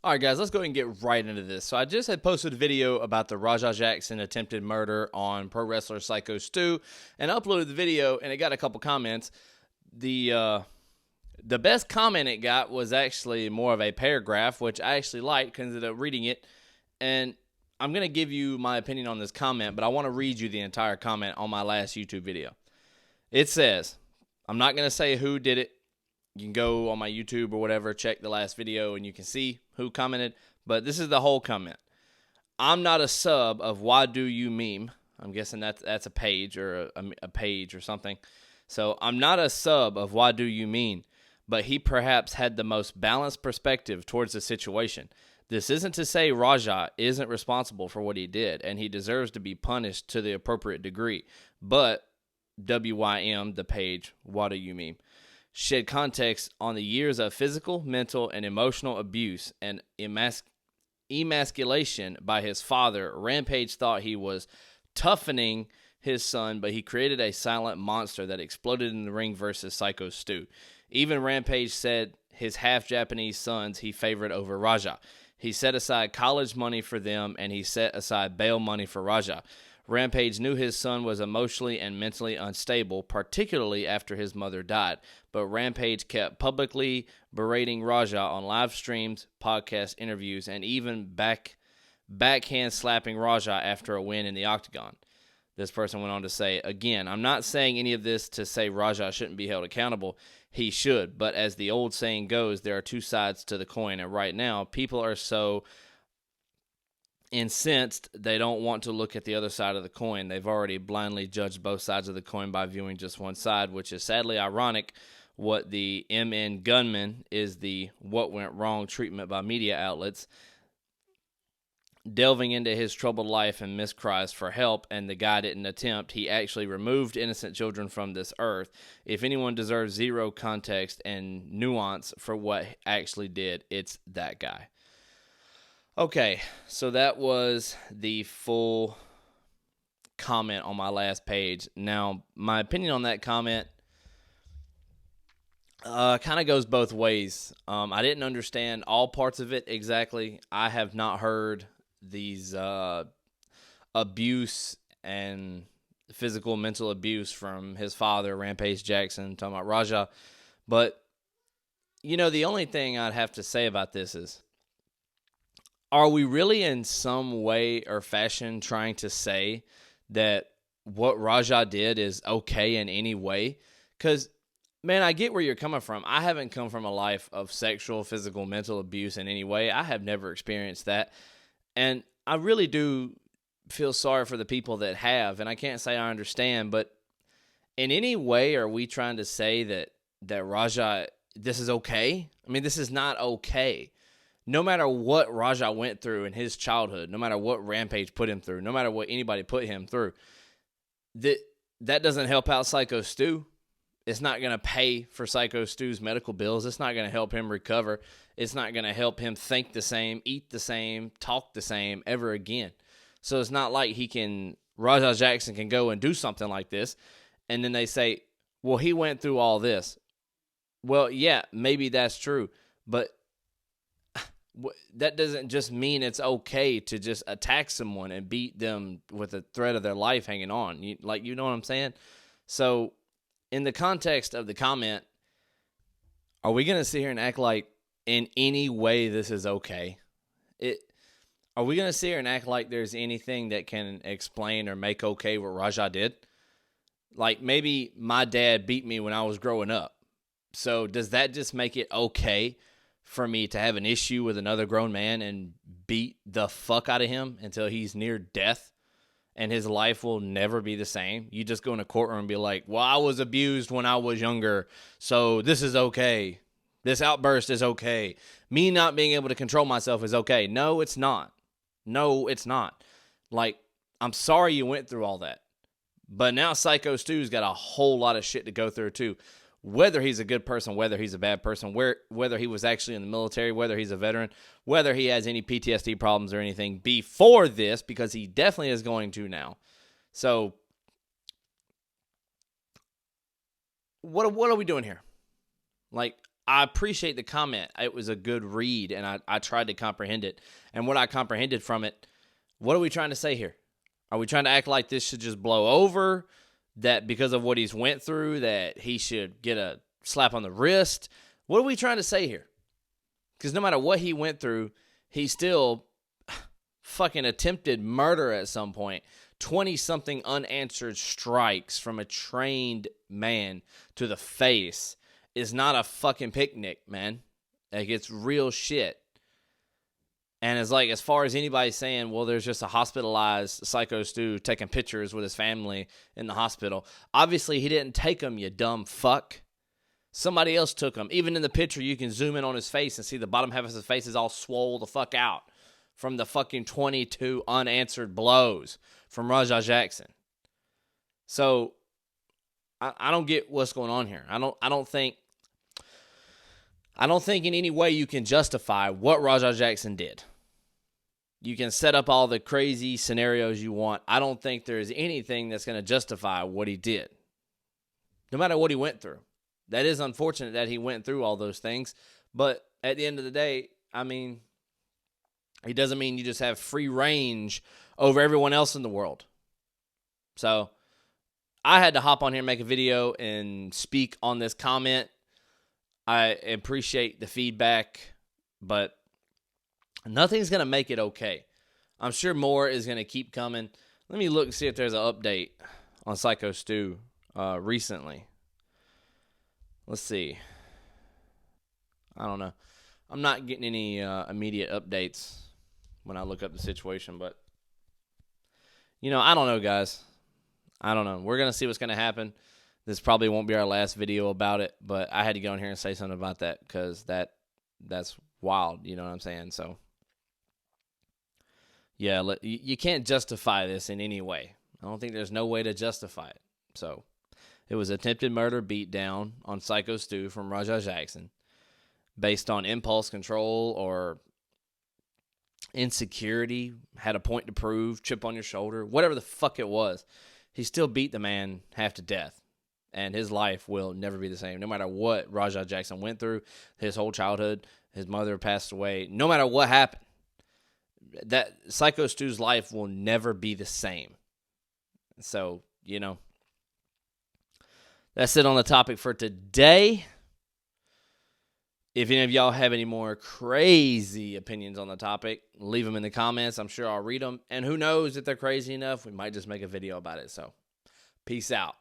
All right, guys, let's go ahead and get right into this. So I just had posted a video about the Rajah Jackson attempted murder on Pro Wrestler Psycho Stu, and I uploaded the video, and it got a couple comments. The best comment it got was actually more of a paragraph, which I actually liked because I ended up reading it, and I'm going to give you my opinion on this comment, but I want to read you the entire comment on my last YouTube video. It says, I'm not going to say who did it. You can go on my YouTube or whatever, check the last video, and you can see who commented. But this is the whole comment. I'm not a sub of Why Do You Meme. I'm guessing that's a page or a page or something. So I'm not a sub of Why Do You Mean, but he perhaps had the most balanced perspective towards the situation. This isn't to say Rajah isn't responsible for what he did, and he deserves to be punished to the appropriate degree. But WYM, the page, Why Do You Meme, shed context on the years of physical, mental, and emotional abuse and emasculation by his father. Rampage thought he was toughening his son, but he created a silent monster that exploded in the ring versus Psycho Stu. Even Rampage said his half-Japanese sons he favored over Rajah. He set aside college money for them, and he set aside bail money for Rajah. Rampage knew his son was emotionally and mentally unstable, particularly after his mother died, but Rampage kept publicly berating Rajah on live streams, podcast interviews, and even backhand slapping Rajah after a win in the Octagon. This person went on to say, again, I'm not saying any of this to say Rajah shouldn't be held accountable. He should, but as the old saying goes, there are two sides to the coin, and right now, people are so incensed they don't want to look at the other side of the coin. They've already blindly judged both sides of the coin by viewing just one side, which is sadly ironic. What the MN gunman is the what went wrong treatment by media outlets, delving into his troubled life and miscries for help, and the guy didn't attempt. He actually removed innocent children from this earth. If anyone deserves zero context and nuance for what actually did, it's that guy. Okay, so that was the full comment on my last page. Now, my opinion on that comment kind of goes both ways. I didn't understand all parts of it exactly. I have not heard these abuse and physical, mental abuse from his father, Rampage Jackson, talking about Rajah. But, you know, the only thing I'd have to say about this is, are we really in some way or fashion trying to say that what Rajah did is okay in any way? Because, man, I get where you're coming from. I haven't come from a life of sexual, physical, mental abuse in any way. I have never experienced that. And I really do feel sorry for the people that have, and I can't say I understand, but in any way are we trying to say that Rajah, this is okay? I mean, this is not okay. No matter what Rajah went through in his childhood, no matter what Rampage put him through, no matter what anybody put him through, that doesn't help out Psycho Stu. It's not going to pay for Psycho Stu's medical bills. It's not going to help him recover. It's not going to help him think the same, eat the same, talk the same ever again. So it's not like Rajah Jackson can go and do something like this, and then they say, well, he went through all this. Well, yeah, maybe that's true, but that doesn't just mean it's okay to just attack someone and beat them with the threat of their life hanging on. You know what I'm saying? So in the context of the comment, are we going to sit here and act like in any way this is okay? Are we going to sit here and act like there's anything that can explain or make okay what Rajah did? Like, maybe my dad beat me when I was growing up. So does that just make it okay for me to have an issue with another grown man and beat the fuck out of him until he's near death and his life will never be the same? You just go in a courtroom and be like, well, I was abused when I was younger, so this is okay. This outburst is okay. Me not being able to control myself is okay. No, it's not. No, it's not. Like, I'm sorry you went through all that. But now Psycho Stu's got a whole lot of shit to go through too. Whether he's a good person, whether he's a bad person, whether he was actually in the military, whether he's a veteran, whether he has any PTSD problems or anything before this, because he definitely is going to now. So, what are we doing here? Like, I appreciate the comment. It was a good read, and I tried to comprehend it. And what I comprehended from it, what are we trying to say here? Are we trying to act like this should just blow over? That because of what he's went through, that he should get a slap on the wrist? What are we trying to say here? Because no matter what he went through, he still fucking attempted murder at some point. 20-something unanswered strikes from a trained man to the face is not a fucking picnic, man. Like, it's real shit. And it's like, as far as anybody saying, well, there's just a hospitalized Psycho Stu taking pictures with his family in the hospital. Obviously, he didn't take them, you dumb fuck. Somebody else took them. Even in the picture, you can zoom in on his face and see the bottom half of his face is all swole the fuck out from the fucking 22 unanswered blows from Rajah Jackson. So, I don't get what's going on here. I don't think in any way you can justify what Rajah Jackson did. You can set up all the crazy scenarios you want. I don't think there's anything that's going to justify what he did. No matter what he went through. That is unfortunate that he went through all those things. But at the end of the day, I mean, it doesn't mean you just have free range over everyone else in the world. So, I had to hop on here and make a video and speak on this comment. I appreciate the feedback, but nothing's going to make it okay. I'm sure more is going to keep coming. Let me look and see if there's an update on Psycho Stu recently. Let's see. I don't know. I'm not getting any immediate updates when I look up the situation, but, I don't know, guys. I don't know. We're going to see what's going to happen. This probably won't be our last video about it, but I had to go in here and say something about that because that's wild, you know what I'm saying? So, yeah, you can't justify this in any way. I don't think there's no way to justify it. So, it was attempted murder beatdown on Psycho Stu from Rajah Jackson based on impulse control or insecurity, had a point to prove, chip on your shoulder, whatever the fuck it was. He still beat the man half to death. And his life will never be the same. No matter what Rajah Jackson went through, his whole childhood, his mother passed away. No matter what happened, that Psycho Stu's life will never be the same. So, that's it on the topic for today. If any of y'all have any more crazy opinions on the topic, leave them in the comments. I'm sure I'll read them. And who knows, if they're crazy enough, we might just make a video about it. So, peace out.